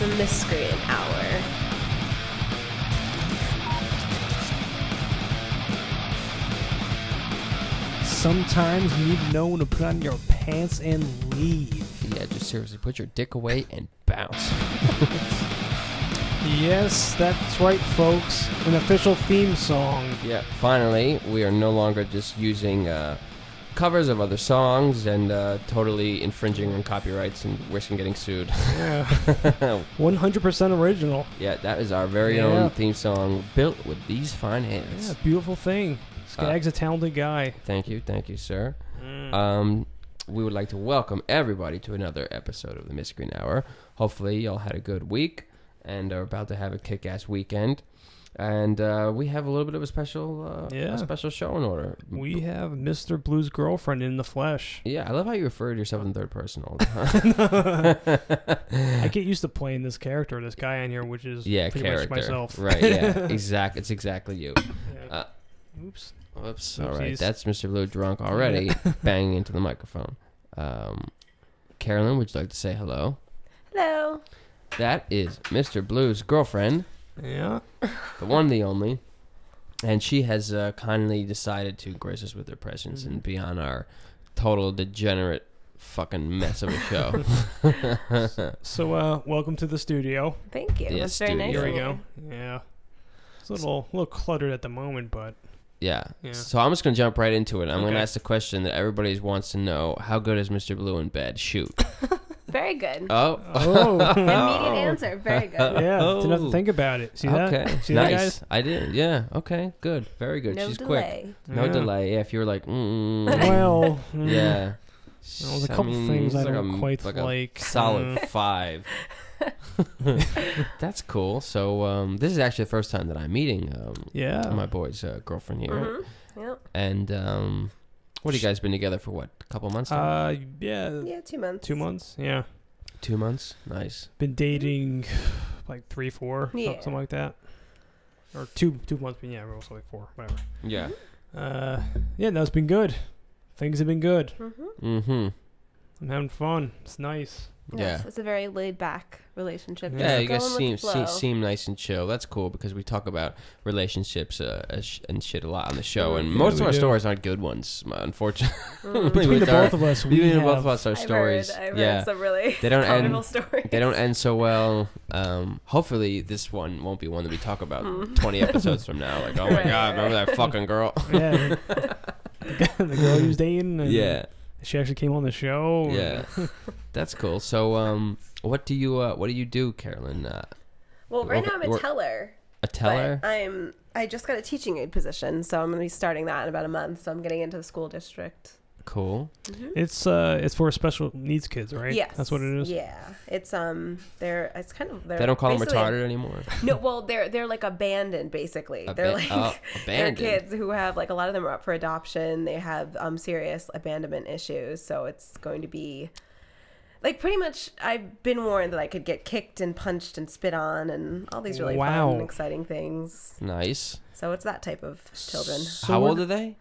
the Miscreant Hour. Sometimes you need to know when to put on your pants and leave. Yeah, just seriously, put your dick away and bounce. Yes, that's right, folks. An official theme song. Yeah, finally, we are no longer just using covers of other songs and totally infringing on copyrights and risking getting sued. Yeah. 100% original. Yeah, that is our very own theme song, built with these fine hands. Yeah, beautiful thing. Scag's a talented guy. Thank you, sir. We would like to welcome everybody to another episode of the Miscreant Hour. Hopefully, y'all had a good week and are about to have a kick-ass weekend. And we have a little bit of a special show in order. We have Mr. Blue's girlfriend in the flesh. Yeah, I love how you refer to yourself in third person all the time. I get used to playing this character, this guy in here, which is pretty much myself. Right, yeah, exactly. It's exactly you. Yeah. Oops. Whoops. All right, that's Mr. Blue drunk already, banging into the microphone. Carolyn, would you like to say hello? Hello. That is Mr. Blue's girlfriend. Yeah. The one, the only. And she has kindly decided to grace us with her presence and be on our total degenerate fucking mess of a show. So, welcome to the studio. Thank you. Yeah, That's very nice. Here we go. Yeah. It's a little cluttered at the moment, but... Yeah. So I'm just going to jump right into it. I'm going to ask the question that everybody wants to know. How good is Mr. Blue in bed? Shoot. Very good. Oh. Immediate answer. Very good. Yeah. Didn't have to think about it. See that? Okay. See nice. that, guys? I did. Yeah. Okay. Good. Very good. No She's delay. quick. No delay. Yeah. If you were like, Well, yeah. There's a couple things I don't quite like. Solid 5. That's cool. So this is actually the first time that I'm meeting my boy's girlfriend here. Mm-hmm. Yep. And what have you guys been together for? What, a couple months now? Yeah, 2 months. 2 months. Yeah. 2 months. Nice. Been dating like 3, 4, something like that. Or two months. But yeah, also like 4, whatever. Yeah. No, it's been good. Things have been good. Mm-hmm. I'm having fun. It's nice. Yes, it's a very laid-back relationship. Yeah, you guys seem nice and chill. That's cool because we talk about relationships and shit a lot on the show, and most of our stories aren't good ones, unfortunately. Between the both of us, our stories, I've heard some really they don't comical stories. They don't end so well. Hopefully, this one won't be one that we talk about 20 episodes from now. Like, oh my god, remember that fucking girl? Yeah, the girl he was dating. And yeah. She actually came on the show. Yeah, that's cool. So, what do you do, Carolyn? Well, right now I'm a teller. A teller? I just got a teaching aid position, so I'm going to be starting that in about a month. So I'm getting into the school district. Cool. Mm-hmm. It's for special needs kids, right? Yes, that's what it is. Yeah, it's they're they don't call them retarded anymore. No, well they're like abandoned basically. They're like abandoned. They're kids who have like a lot of them are up for adoption. They have serious abandonment issues, so it's going to be like pretty much. I've been warned that I could get kicked and punched and spit on and all these really fun and exciting things. Nice. So it's that type of children. So how old are they?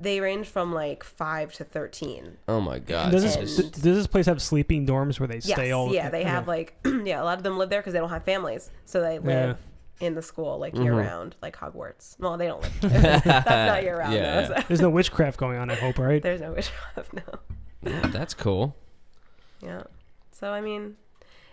They range from like 5 to 13. Oh my god! Does this place have sleeping dorms where they stay all? Yeah, they have like a lot of them live there because they don't have families, so they live in the school like year round, like Hogwarts. Well, they don't live there. That's not year round. Yeah. Though, so. There's no witchcraft going on, I hope, right? There's no witchcraft, no. Yeah, that's cool. Yeah. So I mean,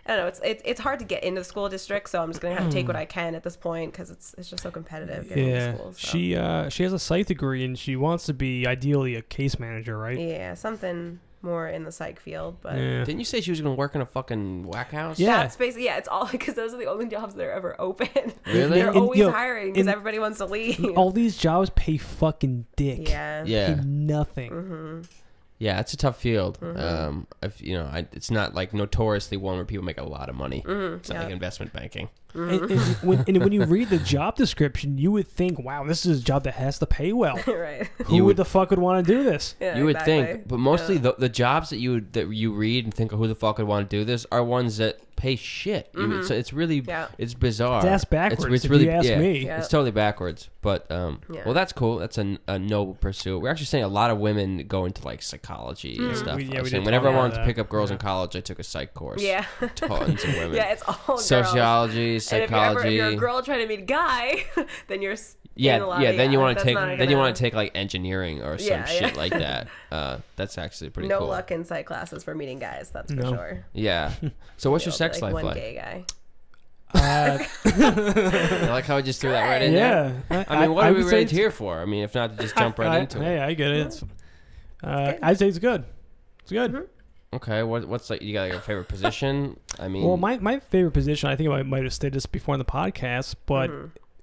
I don't know. It's hard to get into the school district, so I'm just gonna have to take what I can at this point because it's just so competitive. Getting into school, so. She has a psych degree and she wants to be ideally a case manager, right? Yeah, something more in the psych field. But didn't you say she was gonna work in a fucking whack house? Yeah, that's basically it's all because those are the only jobs that are ever open. Really? They're always hiring because everybody wants to leave. All these jobs pay fucking dick. Yeah. Pay nothing. Mm-hmm. Yeah, it's a tough field. If it's not like notoriously one where people make a lot of money. It's not like investment banking. And when you read the job description, you would think, "Wow, this is a job that has to pay well." Right? Who the fuck would want to do this? Yeah, you would think, but mostly the jobs that you read and think, "Oh, who the fuck would want to do this?" are ones that pay shit. So it's really it's bizarre. It's ass backwards. It's if really you ask me. It's totally backwards. But well, that's cool. That's a noble pursuit. We're actually seeing a lot of women go into like psychology and stuff. Whenever I wanted to pick up girls in college, I took a psych course. Yeah, tons of women. Yeah, it's all girls. Sociology, psychology. And if you're a girl trying to meet a guy, then you're then you want to take like engineering or some shit like that. That's actually pretty cool. No luck in psych classes for meeting guys, that's for sure. Yeah. So what's your sex life one like? Gay guy. I like how I just threw that right in there. I mean, what are we really here for? I mean, if not to just jump right into it. Hey, I get it. I'd say it's good. It's good. Mm-hmm. Okay, what's like? You got like, your favorite position? I mean, well, my favorite position. I think I might have stated this before in the podcast, but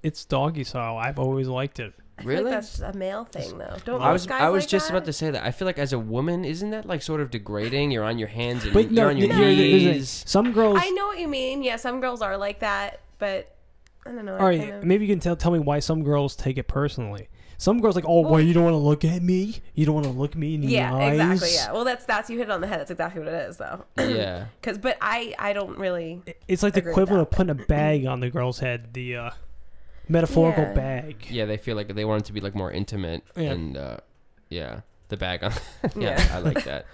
it's doggy style. I've always liked it. Really? I feel like that's just a male thing, though. Don't I was like just that? about to say that. I feel like as a woman, isn't that like sort of degrading? You're on your hands and but you're on your knees. Some girls. I know what you mean. Yeah, some girls are like that, but I don't know. All right, maybe you can tell me why some girls take it personally. Some girls like, well, you don't want to look at me. You don't want to look me in the eyes. Yeah, exactly. Yeah. Well, that's you hit it on the head. That's exactly what it is, though. Yeah. But I don't really. It's like the equivalent of putting a bag on the girl's head. The metaphorical bag. Yeah, they feel like they want it to be like more intimate and the bag on. I like that.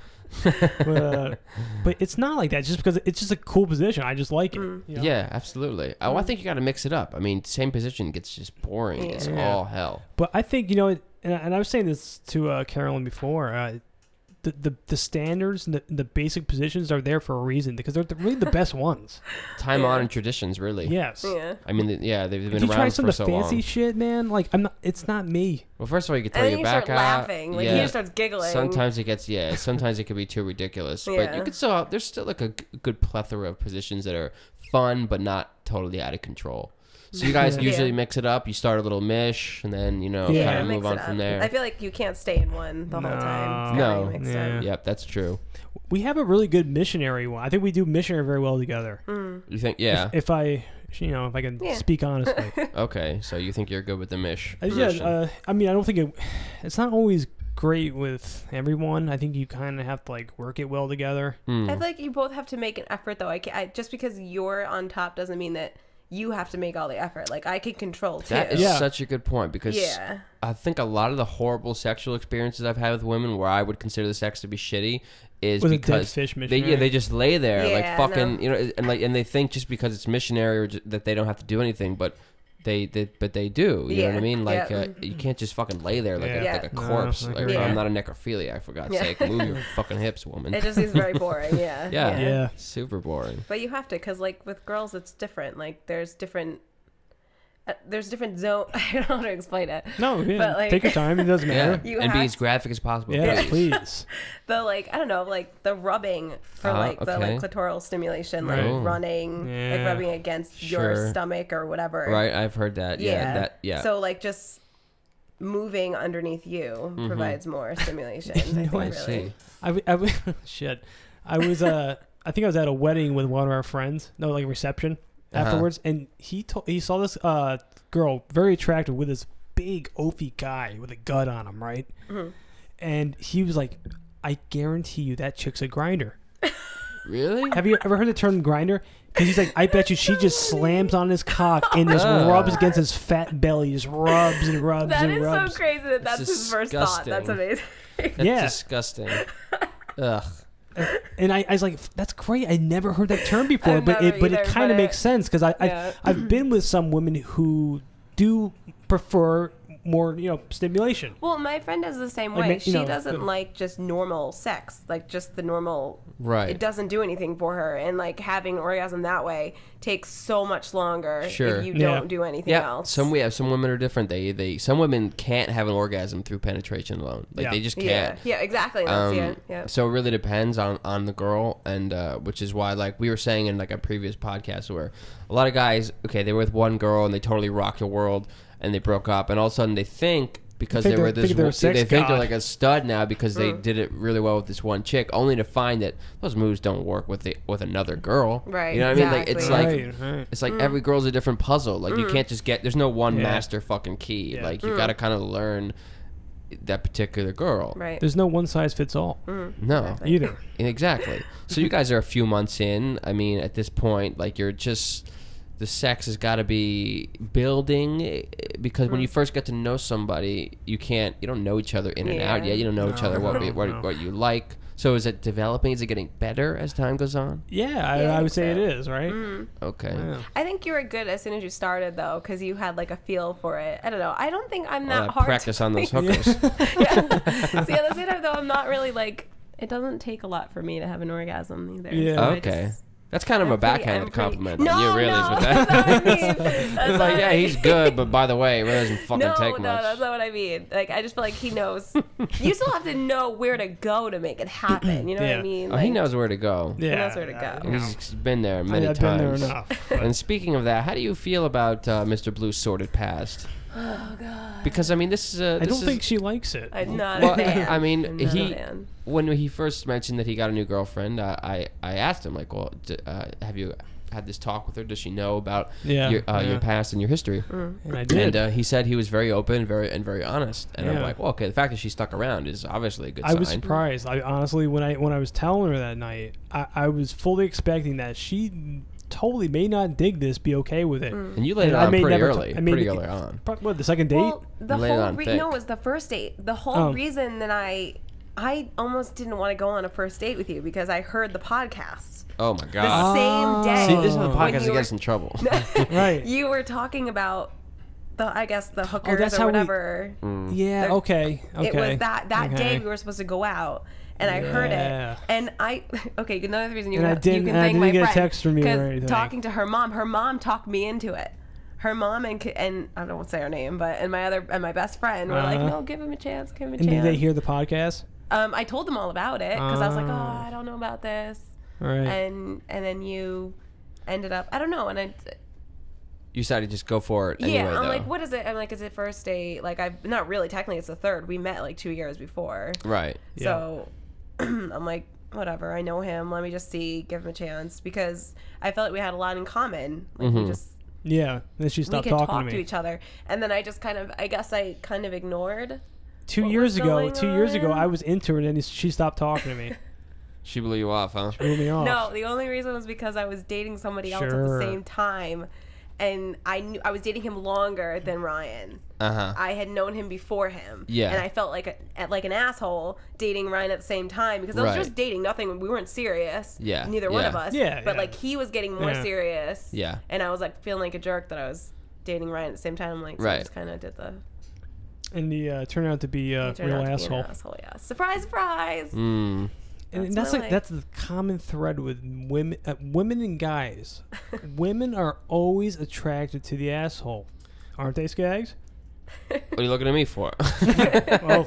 But it's not like that just because it's just a cool position. I just like it. You know? Yeah, absolutely. I think you got to mix it up. I mean, same position gets just boring as all hell. But I think, and I was saying this to Carolyn before, the standards and the basic positions are there for a reason because they're really the best ones. Time-honored traditions, really. Yes. Yeah. I mean, they've been around for so long. If you try some of the fancy shit, man, like it's not me. Well, first of all, you can throw your back out. And then you start laughing. Like, he just starts giggling. Sometimes it gets, sometimes it can be too ridiculous. But you can still, there's still like a good plethora of positions that are fun but not totally out of control. So you guys usually mix it up. You start a little mish, and then kind of move on from there. I feel like you can't stay in one the whole time. It's Yep, that's true. We have a really good missionary one. I think we do missionary very well together. You think? Yeah. If I can speak honestly. Okay, so you think you're good with the mish? I mean, I don't think it's not always great with everyone. I think you kind of have to like work it well together. I feel like you both have to make an effort, though. Just because you're on top doesn't mean that you have to make all the effort. Like, I can control too. That is such a good point because I think a lot of the horrible sexual experiences I've had with women where I would consider the sex to be shitty is because they just lay there like fucking and they think just because it's missionary or that they don't have to do anything, but they do. You know what I mean? Like you can't just fucking lay there like a corpse. I'm not a necrophiliac, for God's sake. Move your fucking hips, woman. It just seems very boring. Yeah. Super boring. But you have to, because like with girls, it's different. Like there's different zone. I don't know how to explain it. No, but, like, take your time. It doesn't matter. And be as graphic as possible. Yeah, please. The I don't know, like the rubbing for the clitoral stimulation, like running, like rubbing against your stomach or whatever. Right, I've heard that. Yeah. So like just moving underneath you provides more stimulation. I see. Shit. I was I think I was at a wedding with one of our friends. No, like a reception. Afterwards, and he saw this girl, very attractive, with this big oafy guy with a gut on him, right? And he was like, "I guarantee you that chick's a grinder." Really? Have you ever heard the term grinder? Because he's like, "I bet you she just slams on his cock and just rubs against his fat belly, just rubs and rubs that and rubs." That is so crazy that that's his first thought. That's amazing. That's disgusting. Ugh. And I was like, that's great. I never heard that term before, but it kind of makes sense because I've been with some women who do prefer more stimulation. Well, my friend is the same way. She doesn't like just normal sex, like just the normal. Right. It doesn't do anything for her, and like having an orgasm that way takes so much longer if you don't do anything else. Some women are different. Some women can't have an orgasm through penetration alone. Like they just can't. Yeah, exactly. So it really depends on the girl, and which is why, like we were saying in like a previous podcast, where a lot of guys, they were with one girl and they totally rocked the world, and they broke up, and all of a sudden they think because they think they're like a stud now because they did it really well with this one chick, only to find that those moves don't work with another girl. Right. You know what I mean? Like it's like every girl's a different puzzle. Like you can't just there's no one master fucking key. Like you got to kind of learn. that particular girl. Right. There's no one size fits all. No. Exactly. Either. Exactly. So you guys are a few months in. I mean, at this point, like you're just the sex has got to be building because when you first get to know somebody, you don't know each other in and out yet. You don't know each other what you like. So is it developing? Is it getting better as time goes on? Yeah, I I would say think it so. is, right? Okay. Yeah. I think you were good as soon as you started, though, because you had like a feel for it. I don't know. I don't think I'm All that that hard practice to on those please. hookers. Yeah. See, at the same time, though, I'm not really like. It doesn't take a lot for me to have an orgasm either. Yeah. So I Okay. just- That's kind of a I'm pretty- backhanded I'm pretty- compliment. No, you realize no, with that's that? not what I mean. It's That's like, not yeah, what I he's mean. good, but by the way, it really doesn't fucking No, take no, much. that's not what I mean. Like, I just feel like he knows. You still have to know where to go to make it happen. You know what Yeah. I mean? Oh, like, he knows where to go. Yeah. knows where to go. He's been there many I've times. been there enough. but- And speaking of that, how do you feel about Mr. Blue's sordid past? Oh God. Because I mean, this is a. I don't think she likes it. I'm not Well, a fan. I mean, I'm not a he fan. when he first mentioned that he got a new girlfriend, I asked him like, well, have you had this talk with her? Does she know about your past and your history? And I did. And he said he was very open, very honest. And I'm Yeah. like, well, okay, the fact that she stuck around is obviously a good I sign. was surprised. I honestly, when I was telling her that night, I was fully expecting that she totally may not dig this, be okay with it. And you laid it And I on may pretty never early, I mean, pretty early on. What, the second date? Well, the Laid it whole on thick. no, it was the first date. The whole Oh. reason that I almost didn't want to go on a first date with you because I heard the podcast Oh my the god! same day. See, this is the when podcast that you gets were- in trouble. Right. You were talking about the hookers that's or how we- whatever. Yeah. There- Okay. It was Okay. that Okay. day we were supposed to go out. And I heard Yeah. it, and okay. Another reason you And I can didn't thank my get a friend text from you or 'cause anything. talking to her mom talked me into it. Her mom and I don't want to say her name, but and my best friend were like, no, give him a chance, give him a And chance. did they hear the podcast? I told them all about it because I was like, I don't know about this, Right. and then you ended up, I don't know, and You decided to just go for it anyway, I'm though. like, what is it? I'm like, is it first date? Like, I've not really, technically it's the third. We met like 2 years before. Right. So I'm like, whatever, I know him. Let me just see, give him a chance because I felt like we had a lot in common. Like we just Yeah. Then she we stopped could talking talk to to me. each other, and then I kind of ignored. 2 what years was ago, going 2 years ago, on. I was into it, and she stopped talking to me. She blew you off, huh? Blew me off. No, the only reason was because I was dating somebody else at the Sure. same time, and I knew I was dating him longer than Ryan. Uh-huh. I had known him before him. Yeah. And I felt like an asshole dating Ryan at the same time because I was Right. just dating, nothing. We weren't serious. Yeah, Neither one yeah. of us. Yeah, But yeah. like he was getting more Yeah. serious. Yeah. And I was like feeling like a jerk that I was dating Ryan at the same time. I'm like, so I Right. just kind of did the. And he turned out to be a Turned out real to be an asshole. asshole, yeah. Surprise, surprise. Mm. And That's that's my like life. that's the common thread with women and guys. Women are always attracted to the asshole, aren't they, Skags? What are you looking at me for? Well,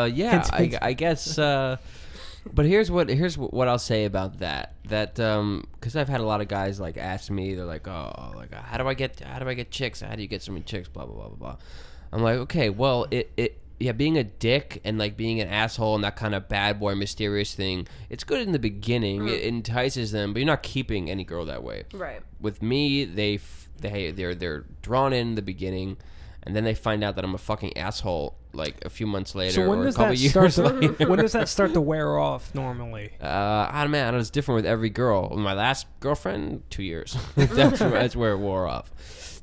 Yeah, Hint, hint. I guess. But here's what I'll say about that. That because I've had a lot of guys like ask me, they're like, oh, like how do I get chicks? How do you get so many chicks? Blah blah blah blah blah. I'm like, okay, well, yeah, being a dick and like being an asshole and that kind of bad boy mysterious thing, it's good in the beginning. It entices them, but you're not keeping any girl that way. Right. With me, they're drawn in the beginning, and then they find out that I'm a fucking asshole like a few months later so when or a does couple that years start? later. When does that start to wear off normally? I don't know. It's different with every girl. With my last girlfriend, 2 years. that's where it wore off.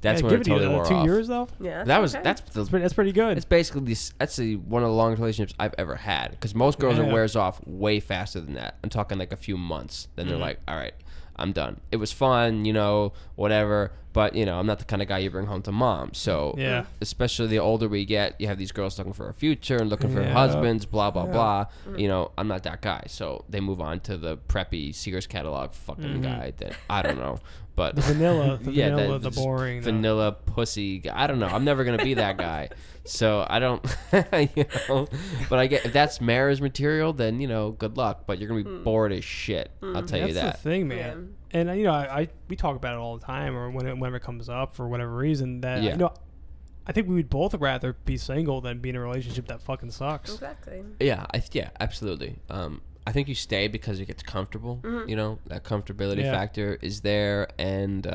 That's Yeah, when give it totally you wore 2 off. years though. Yeah. That was okay. that's That's pretty good. it's basically one of the longest relationships I've ever had. Because most girls it Yeah. wears off way faster than that. I'm talking like a few months. Then they're like, all right, I'm done. It was fun, whatever. But I'm not the kind of guy you bring home to mom. So Yeah. especially the older we get, you have these girls looking for a future and looking for Yeah. husbands, blah blah Yeah. blah. I'm not that guy. So they move on to the preppy Sears catalog fucking guy that I don't know. But The vanilla, yeah, vanilla, the just boring, vanilla pussy guy. I don't know. I'm never gonna be that guy. So I don't, But I get if that's marriage material, then good luck. But you're gonna be bored as shit. I'll tell you That's that. the thing, man. And we talk about it all the time, or whenever it comes up for whatever reason. That Yeah. I think we would both rather be single than be in a relationship that fucking sucks. Exactly. Yeah, absolutely. I think you stay because it gets comfortable. That comfortability Yeah. factor is there, and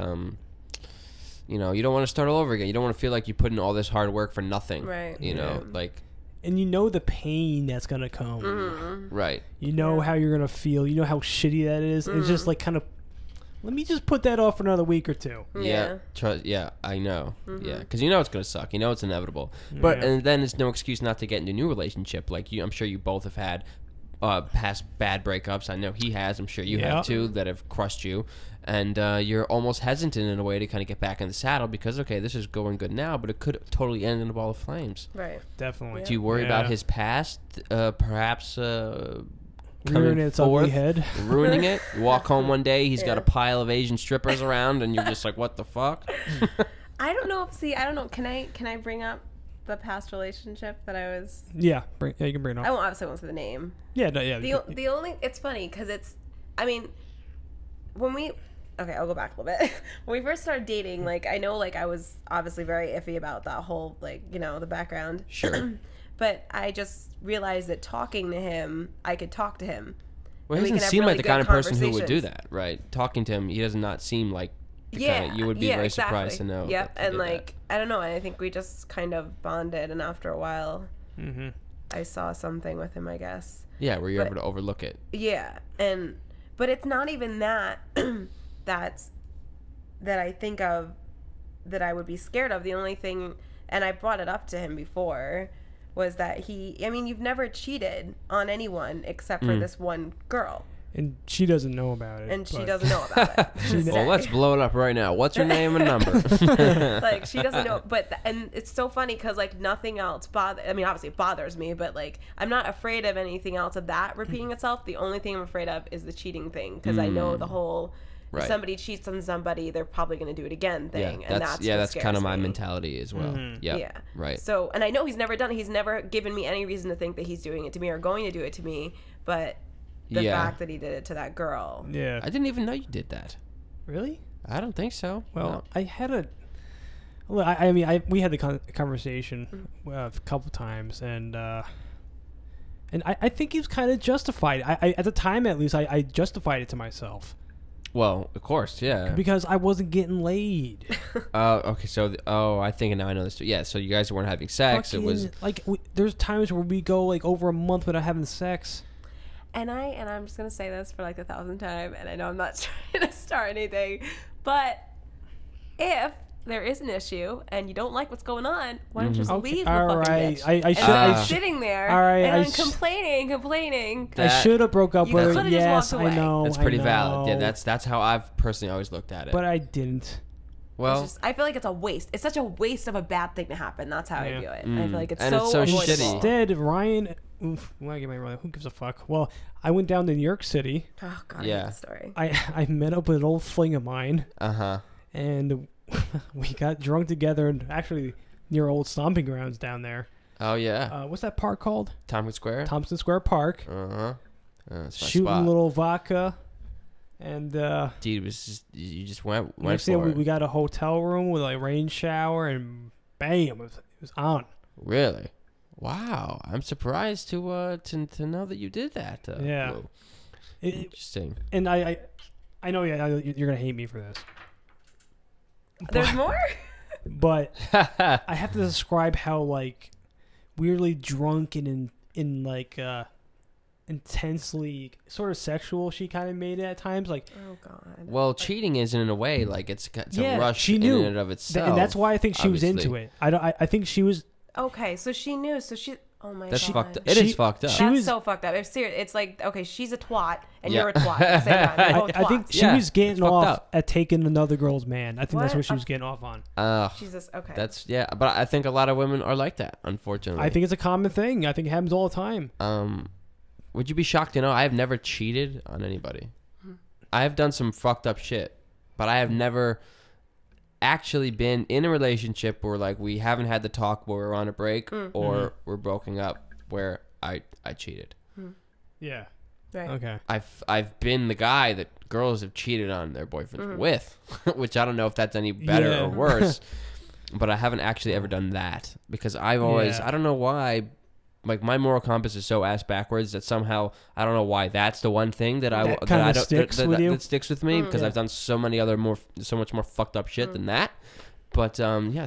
you know, you don't want to start all over again. You don't want to feel like you put in all this hard work for nothing. Right. You know, like. And you know the pain that's gonna come. Right. You know how you're gonna feel. You know how shitty that is. It's just like kind of. Let me just put that off for another week or two. Yeah. I know. Yeah, because you know it's gonna suck. You know it's inevitable. But and then it's no excuse not to get into a new relationship. Like I'm sure you both have had past bad breakups. I know he has. I'm sure you have too, that have crushed you. And you're almost hesitant in a way to kind of get back in the saddle because, okay, this is going good now, but it could totally end in a ball of flames. Right. Definitely. Do you worry about his past, perhaps rearing its ugly head? Ruining it? You walk home one day, he's got a pile of Asian strippers around, and you're just like, what the fuck? I don't know. I don't know. Can I bring up the past relationship that I was... Yeah, you can bring it up. I obviously won't say the name. Yeah, no, yeah. The only... It's funny because it's... I mean, when we... Okay, I'll go back a little bit. When we first started dating, like, I know, like, I was obviously very iffy about that whole, like, you know, the background. Sure. But I just realized that talking to him, I could talk to him. Well, he doesn't seem like the kind of person who would do that, right? Talking to him, he does not seem like the kind of, you would be very surprised to know. Yep, and like, I don't know, I think we just kind of bonded, and after a while, I saw something with him, I guess. Yeah, were you able to overlook it? Yeah, but it's not even that that I think of that I would be scared of. The only thing, and I brought it up to him before, was that you've never cheated on anyone except for this one girl. And she doesn't know about it. And she doesn't know about it. Well, let's blow it up right now. What's her name and number? Like, she doesn't know. And it's so funny because, like, nothing else obviously it bothers me, but, like, I'm not afraid of anything else of that repeating itself. The only thing I'm afraid of is the cheating thing because I know the whole... Right. If somebody cheats on somebody, they're probably going to do it again thing. That's kind of my mentality as well. Yeah. Right. So, and I know he's never given me any reason to think that he's doing it to me or going to do it to me, but the fact that he did it to that girl. Yeah. I didn't even know you did that. Really? I don't think so. Well, no. I had we had the conversation a couple times, and I think he was kind of justified. I at the time, at least, I justified it to myself. Well, of course, yeah. Because I wasn't getting laid. Okay, so I think now I know this. Yeah, so you guys weren't having sex. Fucking, it was like there's times where we go like over a month without having sex. And I'm just gonna say this for like the 1,000th time, and I know I'm not trying to start anything, but if there is an issue and you don't like what's going on, why don't you just leave the fucking bitch? I'm sitting there and I'm complaining. I should have broke up with her. Yes, I know. That's pretty valid. Yeah, that's how I've personally always looked at it. But I didn't. Well, I feel like it's a waste. It's such a waste of a bad thing to happen. That's how I view it. I feel like it's so shitty. Instead, Ryan... who gives a fuck? Well, I went down to New York City. Oh, God, I hate the story. I met up with an old fling of mine. Uh-huh. And... we got drunk together and actually near old stomping grounds down there. Oh, yeah. What's that park called? Tompkins Square? Thompson Square Park. Uh-huh. Shooting a little vodka. And, dude, you just went next for thing it. We got a hotel room with a rain shower and bam, it was on. Really? Wow. I'm surprised to know that you did that. Yeah. Interesting. And I know you're going to hate me for this. There's more? But I have to describe how, like, weirdly drunk and in like, intensely sort of sexual she kind of made it at times. Like, oh, God. Well, cheating isn't in a way, like, it's a rush she knew. in and of itself. And that's why I think she was into it. I think she was... Okay, so she knew. So she... Oh my That's God. fucked up. It is fucked up. That's so fucked up. It's serious. It's like, okay, she's a twat and you're a twat at the same time. I think she was getting off at taking another girl's man. I think that's what she was getting off on. Jesus, okay. But I think a lot of women are like that, unfortunately. I think it's a common thing. I think it happens all the time. Would you be shocked to know I have never cheated on anybody? I have done some fucked up shit, but I have never actually been in a relationship where, like, we haven't had the talk where we're on a break or we're broken up where I cheated. Yeah. Right. Okay. I've been the guy that girls have cheated on their boyfriends with, which I don't know if that's any better or worse, but I haven't actually ever done that because I've always, I don't know why, like, my moral compass is so ass backwards that somehow I don't know why that's the one thing that that sticks with me because I've done so many other so much more fucked up shit than that. But yeah,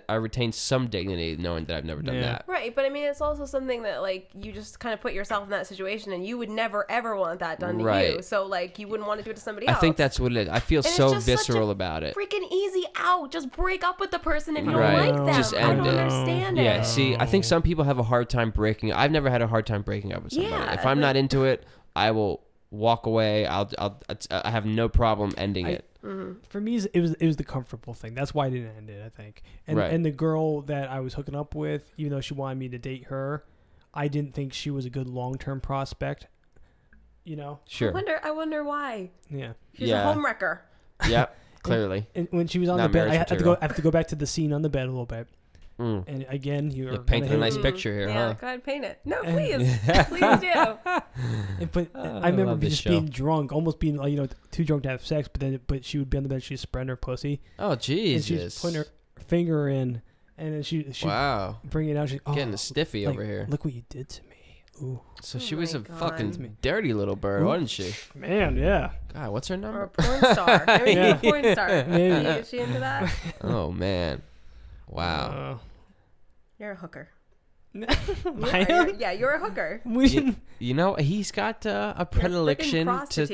I retain some dignity knowing that I've never done that. Right, but I mean, it's also something that like you just kind of put yourself in that situation, and you would never ever want that done to you. So like you wouldn't want to do it to somebody else. I think that's what it is. I feel so visceral about it. Freaking easy out. Just break up with the person if you don't like them. Just end I don't understand it. Yeah, see, I think some people have a hard time breaking. I've never had a hard time breaking up with somebody. Yeah, if I'm not into it, I will walk away. I have no problem ending it. For me, it was the comfortable thing. That's why I didn't end it, I think. And the girl that I was hooking up with, even though she wanted me to date her, I didn't think she was a good long-term prospect. You know? Sure. I wonder why. Yeah. She's a homewrecker. Yeah, clearly. And when she was on the bed, I have to go back to the scene on the bed a little bit. And again, you're painting a nice picture here, yeah, huh? go ahead, paint it. No, please. Please do. But I remember just being drunk, almost being too drunk to have sex, but she would be on the bed, she'd spread her pussy. Oh, Jesus. And she was putting her finger in, and then she bring it out. She's getting a stiffy over here. Look what you did to me. Ooh. So she was a fucking dirty little bird, wasn't she? Man, yeah. God, what's her number? Or a porn star. I mean, a porn star. Maybe. Is she into that? Oh, man. Wow. You're a hooker. You're a hooker. You know, he's got a predilection to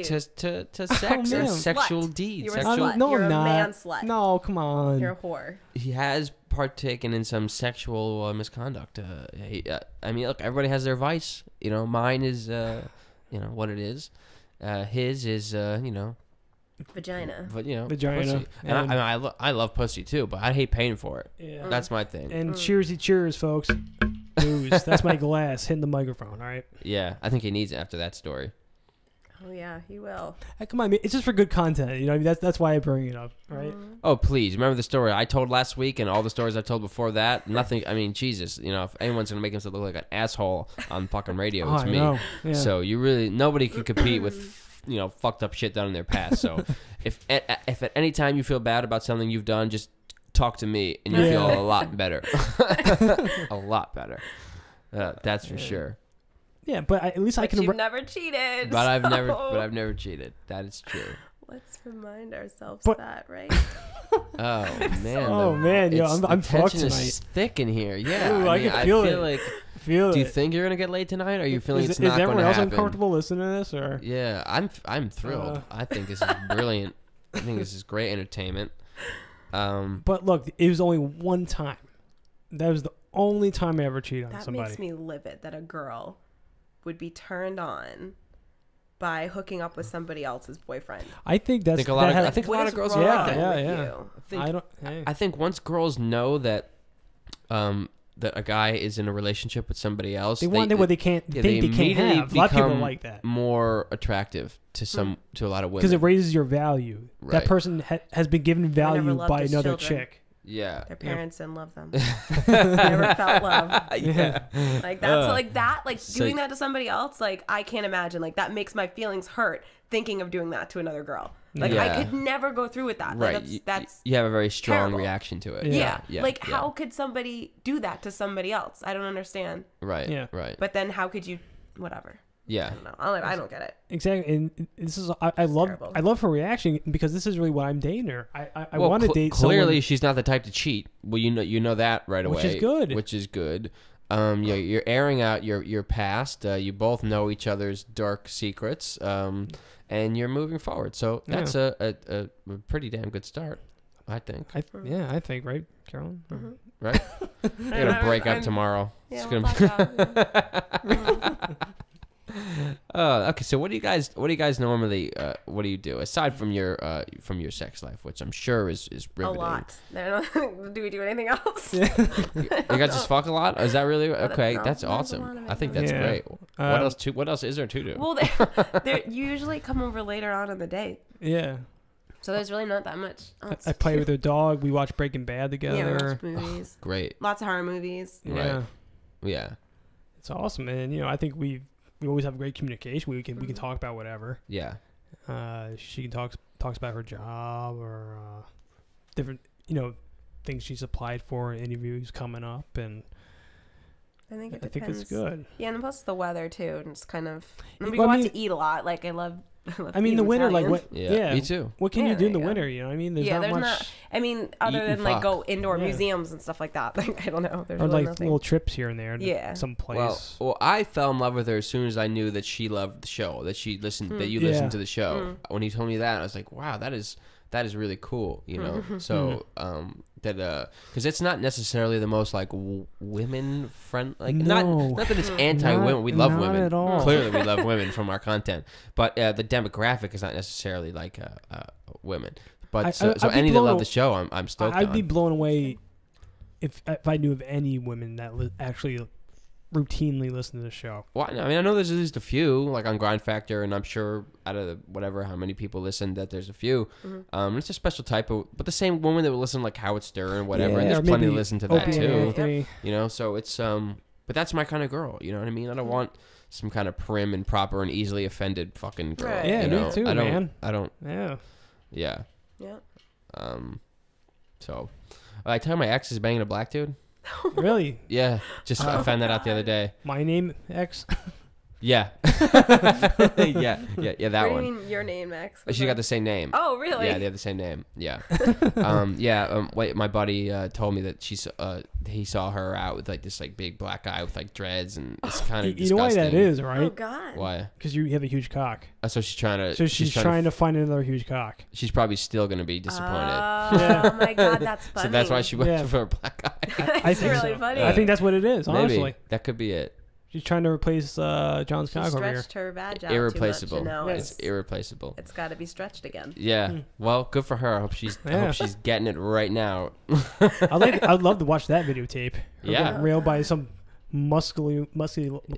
sex and sexual deeds. You're a slut. You're a man slut. No, come on. You're a whore. He has partaken in some sexual misconduct. I mean, look, everybody has their vice. You know, mine is, what it is. His is, vagina. But vagina. Pussy. And I love pussy too, but I hate paying for it. Yeah. That's my thing. And cheers, folks. Booze. That's my glass hitting the microphone. All right. Yeah, I think he needs it after that story. Oh yeah, he will. Come on, it's just for good content. You know, I mean, that's why I bring it up, right? Oh please, remember the story I told last week and all the stories I told before that. Nothing. I mean, Jesus. You know, if anyone's gonna make himself look like an asshole on fucking radio, it's me. Yeah. So nobody can compete with fucked up shit done in their past. So if at any time you feel bad about something you've done, just talk to me and you feel a lot better. A lot better. That's for sure. Yeah, but at least I can. You've never cheated. But I've never cheated. That is true. Let's remind ourselves that, right? Oh man. Oh man, yo, I'm fucked tonight. Is thick in here. Yeah. Ooh, I can feel it. Do you think you're gonna get laid tonight? Or are you feeling it's not going to happen? Is everyone else uncomfortable listening to this? Or yeah, I'm thrilled. I think this is brilliant. I think this is great entertainment. But look, it was only one time. That was the only time I ever cheated on somebody. That makes me livid that a girl would be turned on by hooking up with somebody else's boyfriend. I think that's. I think a lot of girls are like that. Yeah. I think once girls know that, that a guy is in a relationship with somebody else, they want what they can't think they can't have. A lot of people like that. More attractive to a lot of women because it raises your value. Right. That person has been given value by another chick. Yeah, their parents didn't love them. Never felt love. Yeah, like that's like that. Like doing that to somebody else. Like I can't imagine. Like that makes my feelings hurt thinking of doing that to another girl. Like I could never go through with that. Right. Like, that's you have a very strong terrible. Reaction to it. Yeah. Like how could somebody do that to somebody else? I don't understand. Right. Yeah. Right. But then how could you? Whatever. Yeah. I don't know. I don't get it. Exactly. And this is I love her reaction because this is really what I'm dating her. I want to date someone. Clearly she's not the type to cheat. Well, you know that right away. Which is good. You're airing out your past. You both know each other's dark secrets. And you're moving forward. So that's a pretty damn good start, I think. I think, right, Carolyn? Mm-hmm. Right? You're going to break up tomorrow. Yeah, okay, so what do you guys normally what do you do aside from your sex life, which I'm sure is riveting? A lot. Do we do anything else? You guys just fuck a lot? Is that really okay? That's awesome. I think that's great. What else is there to do? Well, they usually come over later on in the day. Yeah. So there's really not that much. I play with her dog. We watch Breaking Bad together. Yeah, we watch movies. Great. Lots of horror movies. Yeah. Right. Yeah. It's awesome, and I think we always have great communication. We can talk about whatever. Yeah. She talks about her job or different things she's applied for, interviews coming up, and I think it's good. Yeah, and plus the weather too, and it's kind of we go out to eat a lot. Like I love I mean, the winter, like what? Yeah, me too. What can Yeah, you do in the there you go. winter? You know what I mean? There's not much. I mean, other Eat and than like fuck. go indoor Yeah. museums and stuff like that. Like I don't know. There's Or really like nothing. little trips here and there. To Yeah. some place. Well, I fell in love with her as soon as I knew that she loved the show, that she listened, that you Yeah. listened to the show. When he told me that, I was like, wow, that is really cool, you know. So because it's not necessarily the most like women friend, like No. not that it's anti-women. We love not women. at all. Clearly, we love women from our content, but the demographic is not necessarily like women. But so I'd be any that blown love aw- the show, I'm stoked I'd on. be blown away if I knew of any women that actually routinely listen to the show. Well, I mean, I know there's at least a few, like on Grind Factor, and I'm sure out of how many people listen, that there's a few. It's a special type of, but the same woman that would listen like Howard Stern, whatever, and Yeah, there's or plenty to maybe listen to that Opie and too. Anthony. You know, so it's but that's my kind of girl. You know what I mean? I don't want some kind of prim and proper and easily offended fucking girl. Right. Yeah, you me know? too, I don't, man. I don't. Yeah. Yeah. Yeah. So, I tell you my ex is banging a black dude. Really? Yeah, just I found that out the other day. My name X. Yeah, that What do one. you mean your name, Max? She got the same name. Oh, really? Yeah, they have the same name. Yeah. Wait, my buddy told me that he saw her out with like this like big black guy with like dreads, and it's kind of You know why that is, right? Oh God. Why? Because you have a huge cock. So she's trying to. So she's trying to find another huge cock. She's probably still gonna be disappointed. Oh my God, that's funny. So that's why she went Yeah. for a black guy. That's I think really so. funny. I think that's what it is, honestly. Maybe that could be it. She's trying to replace John's she cock over here. stretched her vag out Irreplaceable. too much, and now It's irreplaceable. it's got to be stretched again. Yeah. Well, good for her. I hope she's getting it right now. I'd love to watch that videotape. Her Yeah. getting railed by some muscly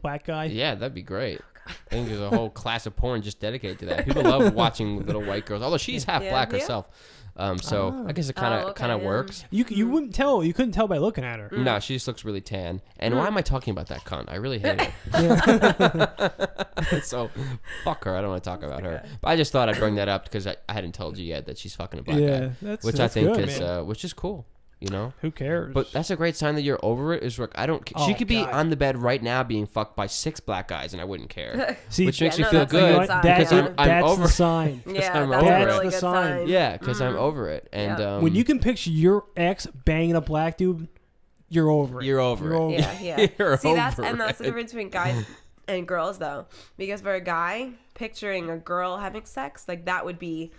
black guy. Yeah, that'd be great. I think there's a whole class of porn just dedicated to that. People love watching little white girls. Although she's half black herself. So I guess it kind of works. You wouldn't tell. You couldn't tell by looking at her. No, she just looks really tan. And why am I talking about that cunt? I really hate her. So fuck her. I don't want to talk about her. But I just thought I'd bring that up because I hadn't told you yet that she's fucking a black guy, which I think good, is which is cool. You know, who cares? but that's a great sign that you're over it. Is like I don't. She could be on the bed right now being fucked by 6 black guys, and I wouldn't care. See, Which makes me no, feel that's a good good sign. because I'm that's over. the sign. Yeah, I'm that's over a it. really That's good the sign. sign. Yeah, because I'm over it, and When you can picture your ex banging a black dude, you're over it. You're over it. Yeah. You're See, that's over the it. difference between guys and girls, though, because for a guy, picturing a girl having sex, like that would be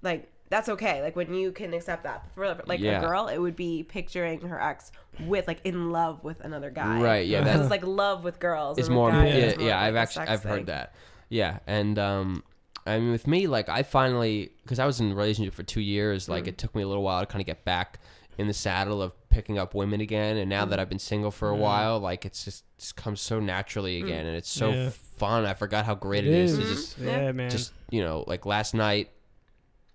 like. That's okay. Like when you can accept that. For like a girl, it would be picturing her ex with like in love with another guy. Right. Yeah. Because it's like love with girls. It's and more. with guys, it's more Yeah. like I've heard that. Yeah. And I mean, with me, like I finally, because I was in a relationship for 2 years, like it took me a little while to kind of get back in the saddle of picking up women again. And now that I've been single for a while, like it's just comes so naturally again, and it's so fun. I forgot how great it is to just man. just like last night.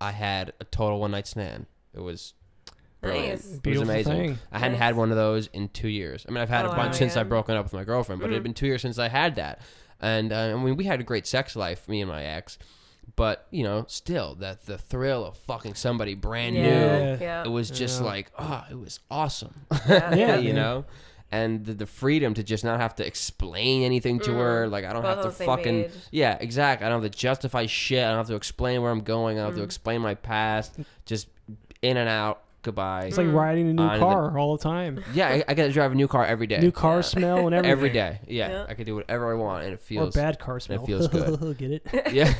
I had a total one-night stand. It was brilliant. Nice. It was Beautiful amazing. thing. I hadn't had one of those in 2 years. I mean, I've had a bunch since I've broken up with my girlfriend, but it had been 2 years since I had that. And I mean, we had a great sex life, me and my ex. But, you know, still, the thrill of fucking somebody brand new, it was just like, it was awesome. You know? And the freedom to just not have to explain anything to her. Like, I don't have to fucking... Page. Yeah, exactly. I don't have to justify shit. I don't have to explain where I'm going. I don't have to explain my past. Just in and out. Goodbye. It's like riding a new car all the time. Yeah, I get to drive a new car every day. New car smell and everything. Every day. Yeah, I can do whatever I want, and it feels... Or bad car smell. It feels good. Get it? Yeah.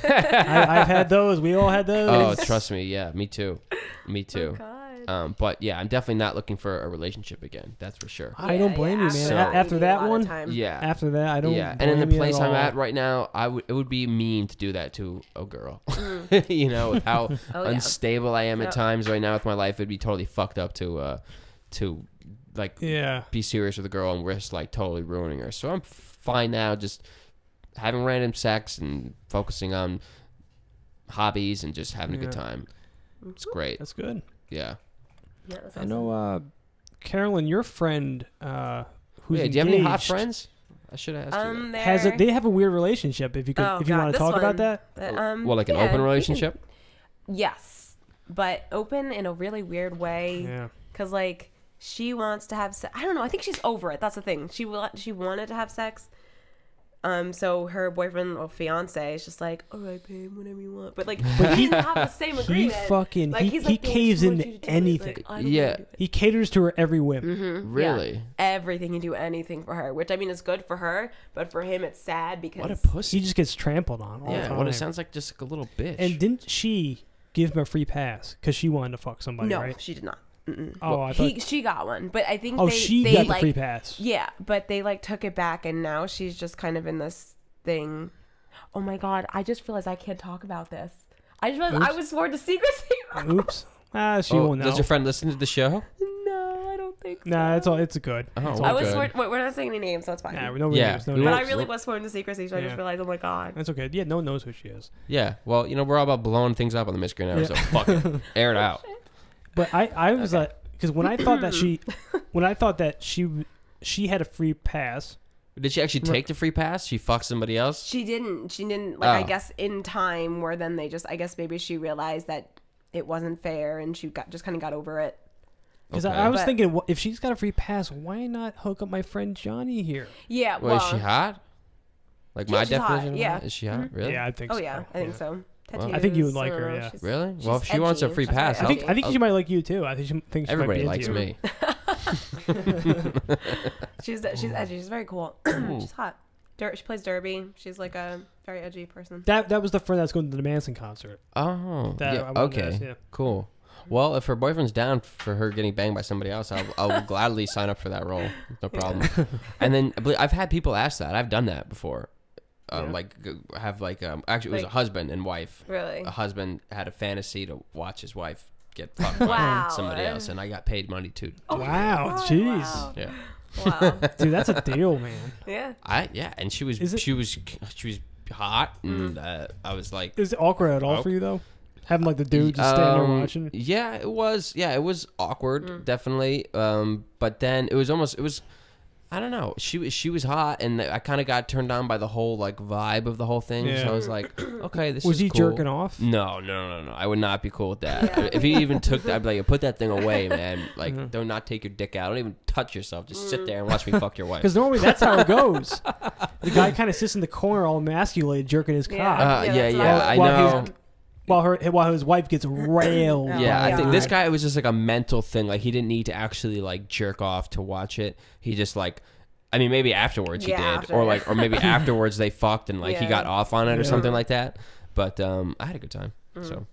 I've had those. We all had those. Oh, trust me. Yeah, me too. Me too. Oh, God. But yeah, I'm definitely not looking for a relationship again. That's for sure. I don't blame you, man. So- After that one, Yeah. after that, I don't. Yeah, and in the place I'm all. at right now, it would be mean to do that to a girl. You know, with how unstable I am at times right now with my life, it'd be totally fucked up to like be serious with a girl and risk like totally ruining her. So I'm fine now, just having random sex and focusing on hobbies and just having a good time. It's great. That's good. Yeah. Yeah, that's I know, Carolyn, your friend, who's do engaged, you have any hot friends? I should have asked you that. They have a weird relationship. If you could, if you want to talk about that. Well, like an open relationship. Yes, but open in a really weird way. Yeah. Because like she wants to have sex. I don't know. I think she's over it. That's the thing. She wanted to have sex, So her boyfriend or fiance is just like, all right, babe, whatever you want. But like, he didn't have the same agreement. He caves into anything. He caters to her every whim. Mm-hmm. Really? Yeah. Everything, he do anything for her, which I mean is good for her, but for him it's sad because what a pussy. He just gets trampled on all the time. What it sounds like, just like a little bitch. And didn't she give him a free pass because she wanted to fuck somebody? No, right? she did not. Mm-mm. Oh, I thought she got one, but I think she they got like, the free pass. Yeah, but they like took it back, and now she's just kind of in this thing. Oh my god! I just realized I can't talk about this. I just realized I was sworn to secrecy. Oops. She won't know. Does your friend listen to the show? No, I don't think so. Nah, it's good. Oh, I was sworn. We're not saying any names, so it's fine. Nah, no names. No but names. I really was sworn to secrecy, so I just realized, oh my god. That's okay. Yeah, no one knows who she is. Yeah. Well, we're all about blowing things up on the Miscreant Hour, so fuck it. Air it out. But I was like, because when I thought that she had a free pass. Did she actually take the free pass? She fucked somebody else? She didn't. Like, I guess in time where then I guess maybe she realized that it wasn't fair and she just kind of got over it. Because I was thinking, if she's got a free pass, why not hook up my friend Johnny here? Yeah, well, is she hot? Like my definition? Yeah. Is she hot? Mm-hmm. Really? Yeah, I think so. Oh, yeah, I think so. Well, I think you would like her, yeah. Really? Well, if she wants a free pass, I think she might like you too. I think she everybody might be likes me. She's edgy. She's very cool. She's hot. She plays derby. She's like a very edgy person. That was the friend that's going to the Manson concert. Oh, okay, cool. Well, if her boyfriend's down for her getting banged by somebody else, I'll gladly sign up for that role. No problem. And then I've had people ask that. I've done that before. Actually, it was a husband and wife. Really? A husband had a fantasy to watch his wife get fucked by somebody else, and I got paid money too. Wow, jeez. Wow. Yeah. Wow. Dude, that's a deal, man. Yeah. And she was hot, and I was like, is it awkward at all for you though? Having like the dude just standing there watching? Yeah, it was. Yeah, it was awkward, definitely. But then it was I don't know. She was hot, and I kind of got turned on by the whole like vibe of the whole thing. Yeah. So I was like, okay, this is cool. Was he jerking off? No. I would not be cool with that. Yeah. If he even took that, I'd be like, put that thing away, man. Like, do not take your dick out. Don't even touch yourself. Just sit there and watch me fuck your wife. Because normally that's how it goes. The guy kind of sits in the corner, all emasculated, jerking his cock. I know. While his wife gets railed. Yeah, I think this guy, it was just like a mental thing. Like, he didn't need to actually like jerk off to watch it. He just like, I mean, maybe afterwards he did, or maybe afterwards they fucked and like he got off on it or something like that. But I had a good time. So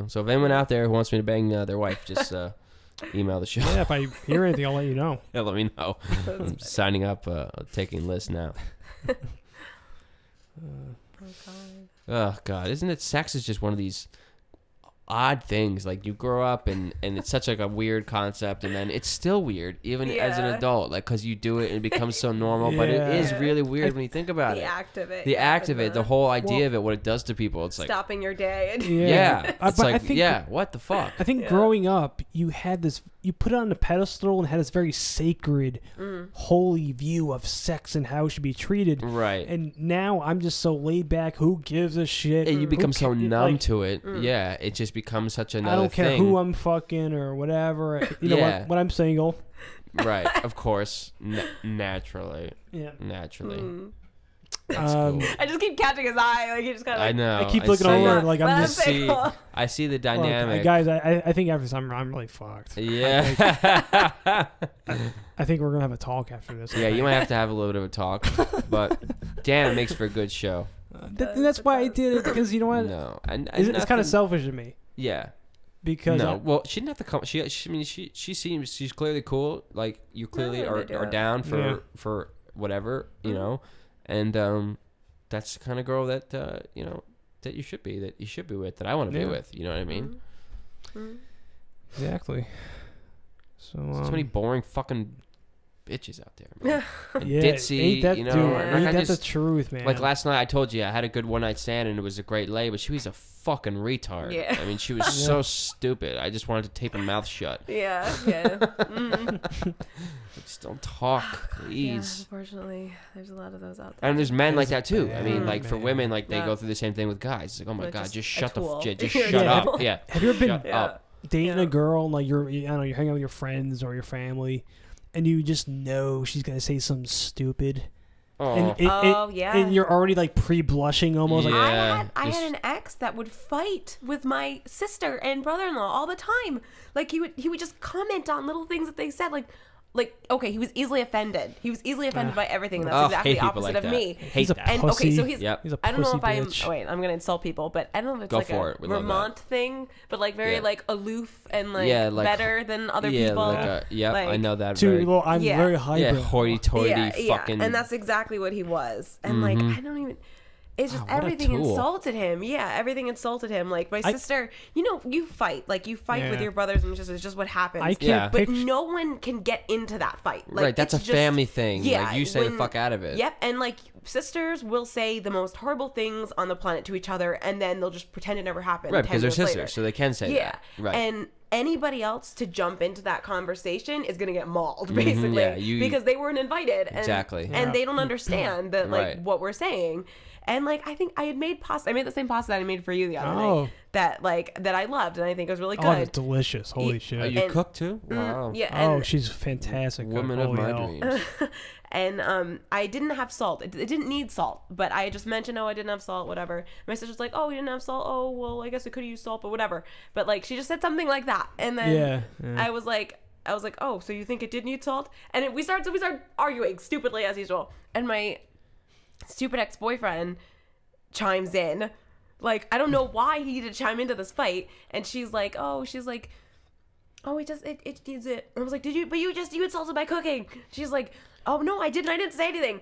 so if anyone out there who wants me to bang their wife, just email the show. Yeah, if I hear anything, I'll let you know. Yeah, let me know. I'm signing up, taking lists now. Oh God, isn't it? Sex is just one of these odd things. Like, you grow up and it's such like a weird concept, and then it's still weird even as an adult, like, because you do it and it becomes so normal. But it is really weird when you think about it. The act of it, the whole idea of it, what it does to people. It's like stopping your day. It's like, what the fuck? I think growing up, you had this. You put it on a pedestal and had this very sacred, holy view of sex and how it should be treated. Right. And now I'm just so laid back. Who gives a shit? And you become so numb to it. Yeah. It just becomes such another thing. I don't care who I'm fucking or whatever. You know when I'm single. Right. Of course. Naturally. Yeah. Naturally. That's cool. I just keep catching his eye. Like, he just kind of. I know. I keep looking over. Like, I'm just. I see the dynamic. Look, guys, I think after some, I'm really fucked. Yeah. I think we're gonna have a talk after this. Yeah, you might have to have a little bit of a talk, but damn, it makes for a good show. That's why I did it, because you know what? No, it's kind of selfish of me. Yeah. Because well, she didn't have to come. She seems she's clearly cool. Like, you clearly are down for whatever, you know. And that's the kind of girl that that you should be with, that I want to be with. You know what I mean? Exactly. So so many boring fucking bitches out there, man. Ditzy, ain't that, dude, ain't that the truth, man? Like, last night I told you I had a good one night stand and it was a great lay, but she was a fucking retard. Yeah. I mean, she was so stupid. I just wanted to tape her mouth shut. Yeah. Just don't talk, please. Yeah, unfortunately, there's a lot of those out there. And there's men like that too. I mean, like, for women, like, they go through the same thing with guys. It's like, oh my God, just shut up. Yeah. Have you ever been dating a girl and, like, you're hanging out with your friends or your family, and you just know she's gonna say something stupid, Oh, And you're already like pre-blushing almost. Yeah. Like, I had an ex that would fight with my sister and brother-in-law all the time. Like he would just comment on little things that they said. Like okay, he was easily offended. He was easily offended by everything. That's exactly the opposite of me. Hate that. And pussy. okay, so he's He's a I don't know if I'm pussy bitch. wait, I'm gonna insult people, but I don't know if it's Go like for a it. We love Vermont thing, but like very like aloof and like, better than other people. I know that. too, well, I'm very hybrid. Yeah, hoity-toity fucking. And that's exactly what he was. And like I don't even. It's just everything insulted him. Yeah, everything insulted him. Like my sister, you fight. Like you fight with your brothers and sisters. It's just what happens. I can't but no one can get into that fight. Like, right, that's a family thing. Yeah, like you say the fuck out of it. Yep, and like sisters will say the most horrible things on the planet to each other, and then they'll just pretend it never happened. Right, because they're 10 years sisters, later. so they can say that. Right. And anybody else to jump into that conversation is going to get mauled, basically, because they weren't invited. And, Exactly. And they don't understand that, like, what we're saying. And like I think I had made pasta. I made the same pasta that I made for you the other night. That I loved, and I think it was really good. Oh, it's delicious! Holy shit! Oh, you cook too? Wow. Yeah. She's fantastic. Woman of my dreams. And I didn't have salt. It didn't need salt, but I just mentioned, I didn't have salt, whatever. My sister's like, we didn't have salt. Oh, well, I guess we could have used salt, but whatever. But like she just said something like that, and then I was like, oh, so you think it did need salt? And we started arguing stupidly as usual, and my stupid ex-boyfriend chimes in. Like, I don't know why he needed to chime into this fight. And she's like, it needs it. And I was like, you insulted my cooking. She's like, oh, no, I didn't say anything.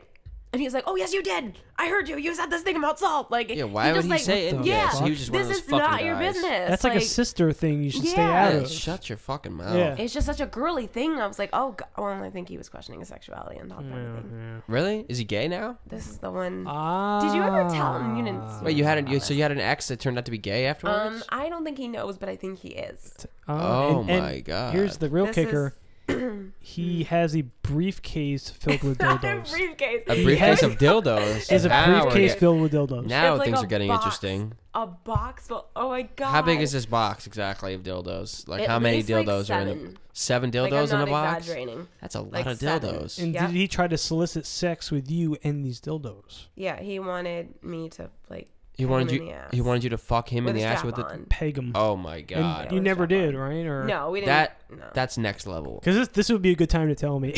And he's like, oh, yes, you did. I heard you. You said this thing about salt. Like, why would he say it? Yeah, he was just one of those this is not your guys. business. That's like a sister thing. You should stay out of. Shut your fucking mouth. Yeah. It's just such a girly thing. I was like, oh, God. Well, I think he was questioning his sexuality and talking about everything. Really? Is he gay now? This is the one. Did you ever tell him? You didn't. Wait, you had an ex that turned out to be gay afterwards? I don't think he knows, but I think he is. My God. Here's the real kicker. He has a briefcase filled with dildos. Not a briefcase. A briefcase of dildos. It's a briefcase filled with dildos. Now It's like things a are getting box. interesting. A box full. Oh my God. How big is this box exactly of dildos? Like, At how many least, like, dildos are in it? 7 dildos Like, I'm in the not box? exaggerating. That's a lot Like of 7. dildos. And Yeah. did he try to solicit sex with you and these dildos? Yeah, he wanted me to like. He wanted him in you. the ass. He wanted you to fuck him in With the a ass strap with it. on. Peg him. Oh my God. And you never did, right? Or No, we didn't. No. That's next level. Because this would be a good time to tell me.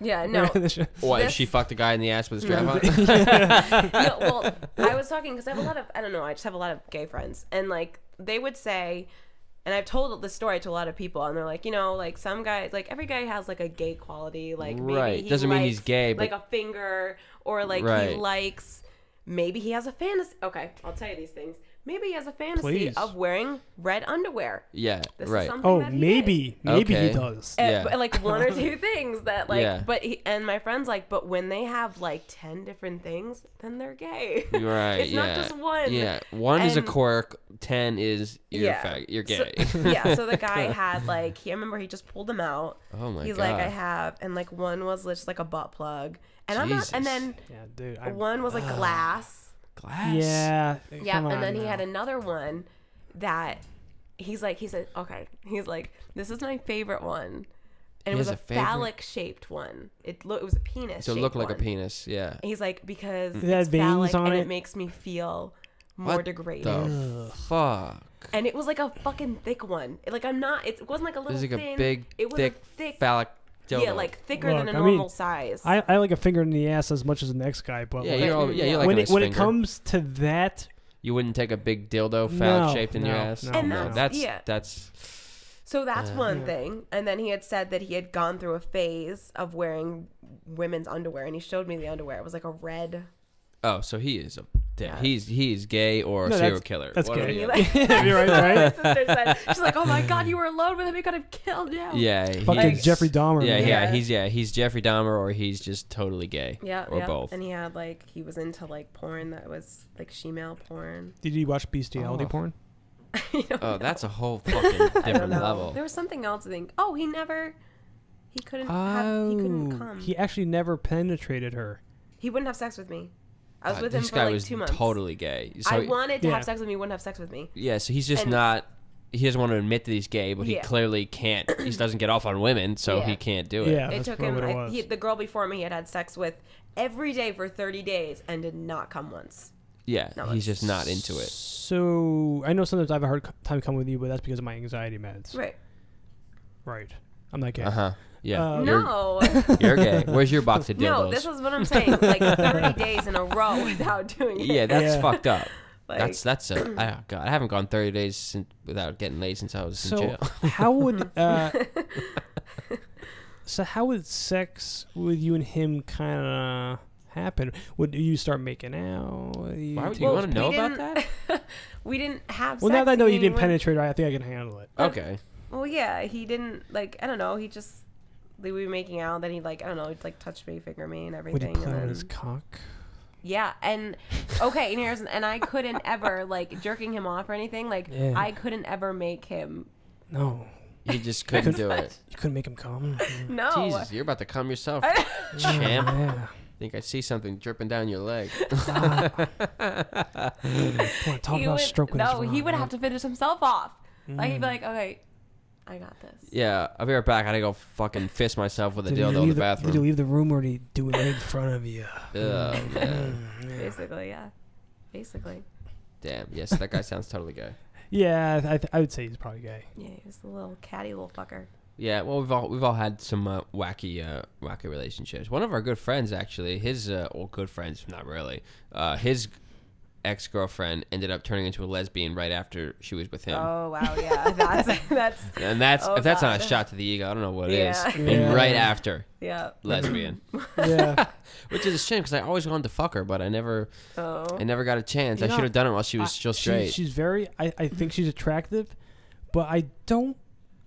Yeah, no. What if This- she fucked a guy in the ass with a strap on? No, well, I was talking because I have a lot of, I don't know, I just have a lot of gay friends. And like, they would say, and I've told this story to a lot of people, and they're like, like some guys, like every guy has like a gay quality. Like maybe Right. he Doesn't mean likes, he's gay, but like a finger, or like Right. he likes, maybe he has a fantasy. Okay, I'll tell you these things. Maybe he has a fantasy Please. of wearing red underwear. Yeah. This Right. is something Oh, that he maybe Okay. he does. Yeah. But like one or two things that like, Yeah. but and my friend's like, but when they have like 10 different things, then they're gay. Right. It's not just one. Yeah. One is a And- quirk. 10 is you're Yeah. you're gay. So the guy had like, I remember he just pulled them out. Oh my He's God. like, I have, and like one was just like a butt plug, and Jesus. and then Yeah, dude. one was like glass. Glass. Yeah. Yeah, come and on then he now. had another one that he said, okay, he's like, this is my favorite one. And it was has a a favorite? phallic shaped one. It was a penis. So it looked like a one. penis. Yeah. He's like, because It had it's veins phallic on and it? it makes me feel more What degraded. the fuck? And it was like a fucking thick one. It wasn't like a little This is like thin. a big, it was thick, a thick, phallic dildo. yeah, like thicker than a Look, I mean, normal size. I like a finger in the ass as much as the next guy, but Yeah, like, you like when a it nice when it finger. comes to that, You wouldn't take a big dildo phallic shaped in your no, ass? no, And no. That's So that's one thing. And then he had said that he had gone through a phase of wearing women's underwear, and he showed me the underwear. It was like a red. Oh, so he is Yeah. he's gay or a No, serial killer. that's One or gay. the other. Yeah, you're right, My sister said, she's like, oh my God, you were alone with him. He could have killed you. Yeah, Fucking he's- Jeffrey Dahmer. Yeah, man. he's Jeffrey Dahmer, or he's just totally gay. Yeah. or both. And he had like, he was into like porn that was like shemale porn. Did you watch bestiality porn? Oh, that's a whole fucking different level. There was something else I think. Oh, he couldn't come. He actually never penetrated her. He wouldn't have sex with me. I was with him This for guy like was 2 months. Totally gay. So I wanted to Yeah. have sex with me. He wouldn't have sex with me. yeah, so he's just and- not. he doesn't want to admit that he's gay, but he clearly can't. He doesn't get off on women, so he can't do it. Yeah, it took him. The girl before me had sex with every day for 30 days and did not come once. Yeah, he's just not into it. So I know sometimes I have a hard time coming with you, but that's because of my anxiety meds. Right. I'm not gay. Yeah. No. You're gay. Where's your box of dildos? No, this is what I'm saying. Like 30 days in a row without doing it. Yeah, that's fucked up. Like, that's oh God, I haven't gone 30 days without getting laid since I was in jail. How would how would sex with you and him kind of happen? Would you start making out? Why would you want to know about that? We didn't have sex. Well, now that I know you didn't penetrate, I think I can handle it. Okay. Well, yeah, he didn't, like, I don't know, he just, we were making out, then he'd, like, I don't know, he'd, like, touch me, finger me, and everything. Would he play on his cock? Yeah, and, okay, and I couldn't ever, like, jerking him off or anything, like, I couldn't ever make him. No. You just couldn't do it. You couldn't make him come? No. Jesus, you're about to come yourself, champ. I think I see something dripping down your leg. Talk about stroking his he would have to finish himself off. Like, he'd be like, okay, I got this. Yeah, I'll be right back. I gotta go fucking fist myself with a dildo in the bathroom. Did you leave the room or did he do it right in front of you? Basically, yeah. Basically. Damn, yes, that guy sounds totally gay. Yeah, I would say he's probably gay. Yeah, he's a little catty little fucker. Yeah, well, we've all had some wacky relationships. One of our good friends, actually, his good friends, not really. His ex-girlfriend ended up turning into a lesbian right after she was with him. Oh wow, yeah, that's and that's oh, if that's God. not a shot to the ego, I don't know what it is. Yeah. And right after, lesbian. Yeah, which is a shame because I always wanted to fuck her, but I never got a chance. I should have done it while she was still straight. She's very. I think she's attractive, but I don't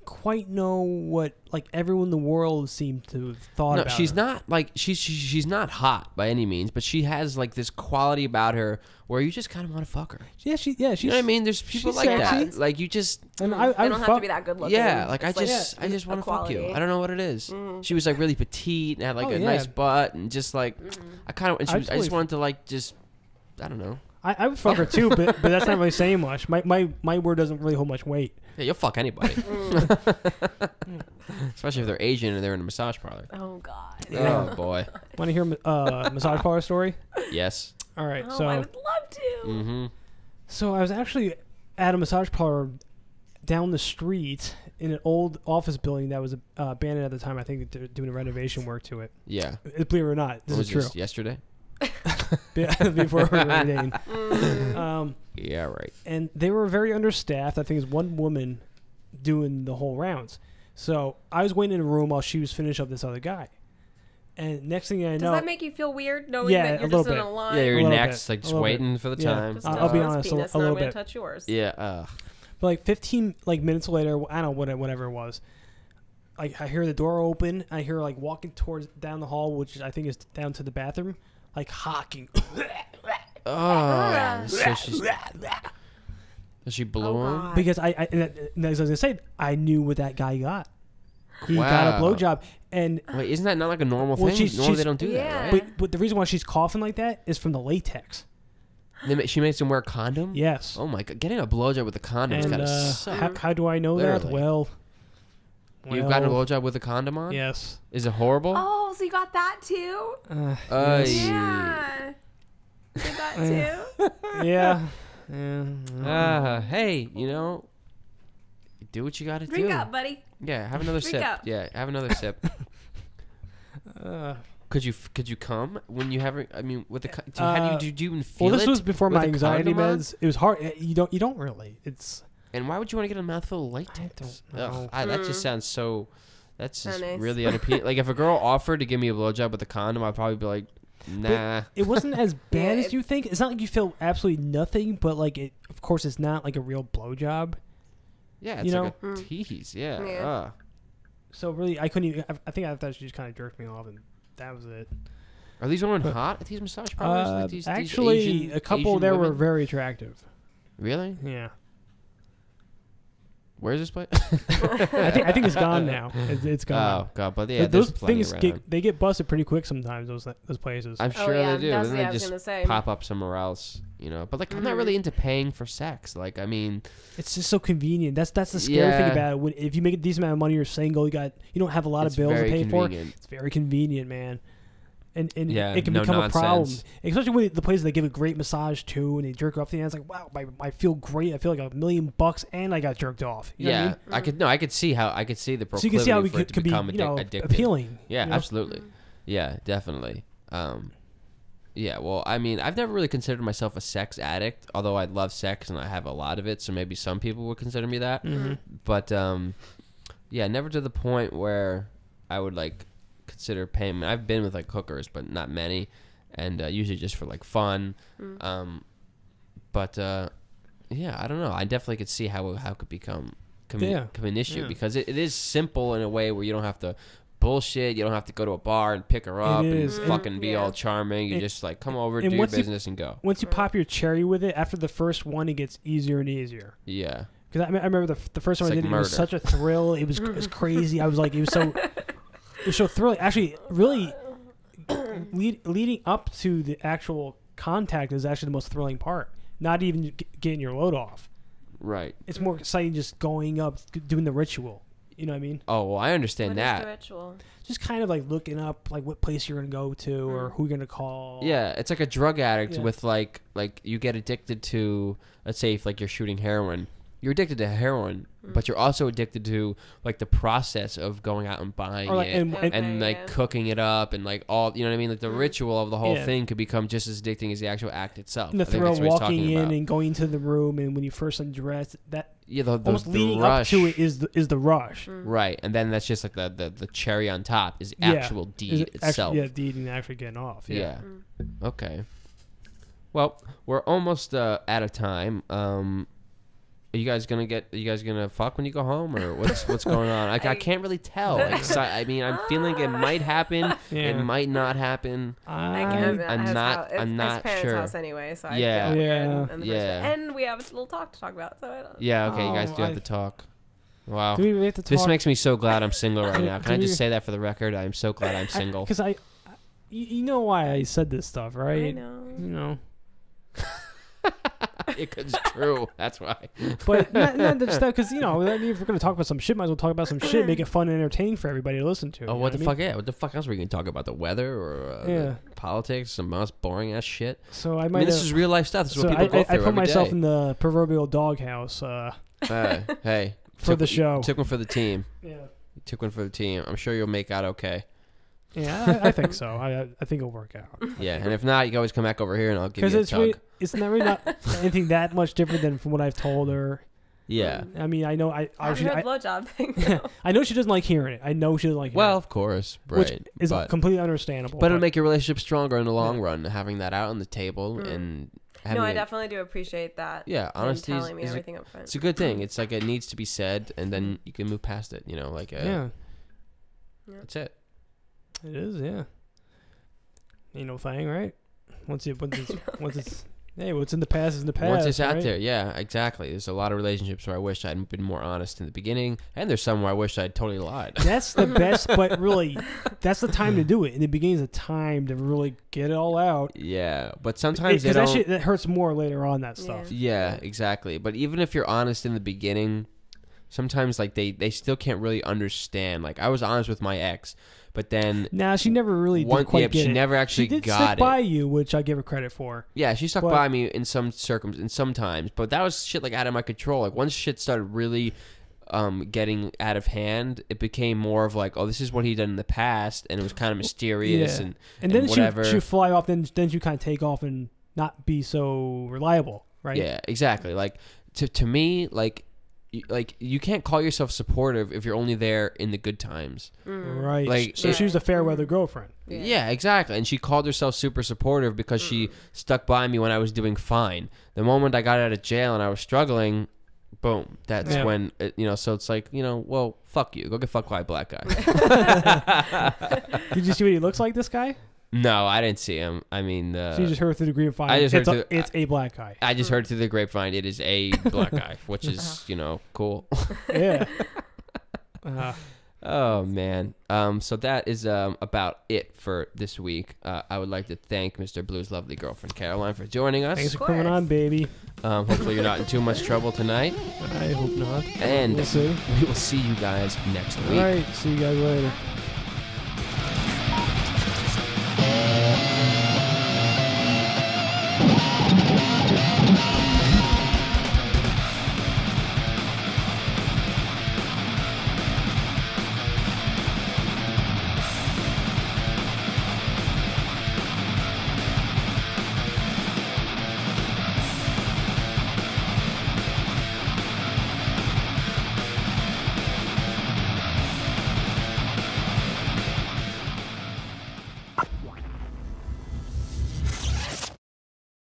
quite know what like everyone in the world seemed to have thought about she's her. not like she's not hot by any means, but she has like this quality about her where you just kind of want to fuck her. Yeah, she's. You know what I mean? There's people like sexy. that. Like you just. And they don't have to be that good looking. Yeah, like I just want to fuck you. I don't know what it is. She was like really petite and had like a nice butt and just like I kind of. I just wanted to like just I don't know. I would fuck her too, but that's not really saying much. My word doesn't really hold much weight. Yeah, you'll fuck anybody. Especially if they're Asian and they're in a massage parlor. Oh, God. Oh, boy. Want to hear a massage parlor story? Yes. All right. Oh, so I would love to. Mm-hmm. So I was actually at a massage parlor down the street in an old office building that was abandoned at the time. I think they're doing renovation work to it. Yeah. Believe it or not, this is true. This, yesterday? Before renovating. Yeah, right. And they were very understaffed. I think there's one woman doing the whole rounds. So I was waiting in a room while she was finishing up this other guy. And next thing I know... Does that make you feel weird knowing that you're just in a line? Yeah, you're next, like just waiting for the time. I'll be honest, penis, a little I'm gonna bit. touch yours. Yeah. But like 15 minutes later, I don't know, whatever it was, I hear the door open. I hear her like walking down the hall, which I think is down to the bathroom, like hawking. Oh, so she blew him? Because as I was gonna say, I knew what that guy got. He got a blowjob, and wait, isn't that not like a normal thing? Normally they don't do that, right? But the reason why she's coughing like that is from the latex. She makes him wear a condom? Yes. Oh my God, getting a blowjob with a condom is gotta suck. How do I know that? Well, you've gotten a blowjob with a condom on? Yes. Is it horrible? Oh, so you got that too? Yes. Yeah. You got too? Yeah. Hey, do what you gotta do. Drink up, buddy. Yeah, have another sip. Up. Yeah, have another sip. Could you come when you have? I mean, with the did you even feel it? Well, this was before my anxiety meds. It was hard. You don't really. It's. And why would you want to get a mouthful of latex? I don't know. That just sounds so. That's just nice. really unappealing. Like if a girl offered to give me a blowjob with a condom, I'd probably be like, nah. But it wasn't as bad as you think. It's not like you feel absolutely nothing, but like it. Of course, it's not like a real blowjob. Yeah, it's like a tease. Yeah. So really, I couldn't even. I think I thought she just kind of jerked me off, and that was it. Are these women hot at these massage parlors? Like these actually, a couple Asian there women? were very attractive. Really? Yeah. Where's this place? I think it's gone now. It's gone. Oh god, but yeah, those there's plenty things around. they get busted pretty quick sometimes. Those places. I'm sure yeah, they do. that's Then what I they was just gonna say. pop up somewhere else, you know. But like, I'm not really into paying for sex. Like, I mean, It's just so convenient. That's the scary thing Yeah. about it. When, if you make a decent amount of money, you're single. You don't have a lot it's of bills to very pay convenient. for. It's very convenient, man. And Yeah, it can no become a problem, nonsense. especially when the places that give a great massage too, and they jerk off the end. It's like, wow, I feel great. I feel like $1 million, and I got jerked off. You know what I mean? I could see the proclivity So you can see how for it to could be become addictive. appealing. Yeah, you know? absolutely. Yeah, definitely. Yeah, well, I mean, I've never really considered myself a sex addict, although I love sex and I have a lot of it, so maybe some people would consider me that. Mm-hmm. But yeah, never to the point where I would like consider paying. I've been with like hookers, but not many, and usually just for like fun. But yeah, I don't know. I definitely could see how it could become an issue because it is simple in a way where you don't have to bullshit. You don't have to go to a bar and pick her up and fucking be all charming. You just like come over, do your business, and go. Once you pop your cherry with it, after the first one, it gets easier and easier. Yeah. Because I remember the first time I did it, it was such a thrill. It was crazy. I was like, it was so thrilling. Actually, really, leading up to the actual contact is actually the most thrilling part. Not even getting your load off. Right. It's more exciting just going up, doing the ritual. You know what I mean? Oh, well, I understand that. What is the ritual? Just kind of like looking up like what place you're going to go to or who you're going to call. Yeah, it's like a drug addict with like you get addicted to, let's say if like you're shooting heroin. You're addicted to heroin, but you're also addicted to like the process of going out and buying it and like cooking it up and like all, you know what I mean? Like the ritual of the whole thing could become just as addicting as the actual act itself. And the thrill of walking in and going to the room and when you first undress, that almost leading rush. up to it is the rush. Right, and then that's just like the cherry on top is the actual deed itself. Deed and actually getting off. Yeah. Okay. Well, we're almost out of time. Are you guys gonna fuck when you go home, or what's going on? I can't really tell. Like, I mean, I'm feeling it might happen. It might not happen. I'm not parents' sure. House anyway, so Yeah. And we have a little talk to talk about. So I don't. Yeah. Okay. You guys do have to talk. Wow. Do we have to talk? This makes me so glad I'm single right now. Can I just say that for the record? I'm so glad I'm single. Because you know why I said this stuff, right? I know. You know. It's true. That's why. But not just that, because, you know, I mean, if we're going to talk about some shit, might as well talk about some shit, make it fun and entertaining for everybody to listen to. Oh, what the fuck? Yeah. What the fuck else were we going to talk about? The weather or politics? Some most boring ass shit? So I this is real life stuff. This is what people go through I put myself day. in the proverbial doghouse. Hey. For the show. Took one for the team. Yeah. Took one for the team. I'm sure you'll make out okay. Yeah, I think so. I think it'll work out. Yeah, and if not, you can always come back over here and I'll give you a tug. Because it's really not anything that much different than from what I've told her. Yeah. I mean, I know I blowjob thing. I know she doesn't like hearing it. I know she doesn't like hearing it. Well, of course, right. Which is completely understandable. But it'll make your relationship stronger in the long run, having that out on the table and having I definitely do appreciate that. Yeah, honesty telling me everything up front. It's a good thing. It's like it needs to be said, and then you can move past it. You know, like that's it. It is, yeah. Ain't no thing, right? Once it's hey, what's in the past is in the past. Once it's out right? there, yeah, exactly. There's a lot of relationships where I wish I'd been more honest in the beginning, and there's some where I wish I'd totally lied. That's the best, but really, that's the time to do it. In the beginning is the time to really get it all out. Yeah, but sometimes because that hurts more later on. That stuff. Yeah, exactly. But even if you're honest in the beginning, sometimes like they still can't really understand. Like I was honest with my ex. But then, she never really did quite get it. She never actually got it. She did stick by you, which I give her credit for. Yeah, she stuck by me in some sometimes, but that was shit like out of my control. Like once shit started really getting out of hand, it became more of like, oh, this is what he done in the past, and it was kind of mysterious and then whatever. She'd fly off, then you kind of take off and not be so reliable, right? Yeah, exactly. Like to me, like you can't call yourself supportive if you're only there in the good times. Right. Like so she was a fair weather girlfriend. Yeah, exactly. And she called herself super supportive because she stuck by me when I was doing fine. The moment I got out of jail and I was struggling, boom, that's when so it's like, well, fuck you. Go get fucked by a black guy. Did you see what he looks like, this guy? No, I didn't see him. I mean, So you just heard through the grapevine. I just heard it's a black guy. I just heard through the grapevine it is a black guy, which is cool. Yeah. Oh man. So that is about it for this week. I would like to thank Mr. Blue's lovely girlfriend Caroline for joining us. Thanks for coming on, baby. Hopefully you're not in too much trouble tonight. I hope not. And we'll see. We will see you guys next week. All right. See you guys later.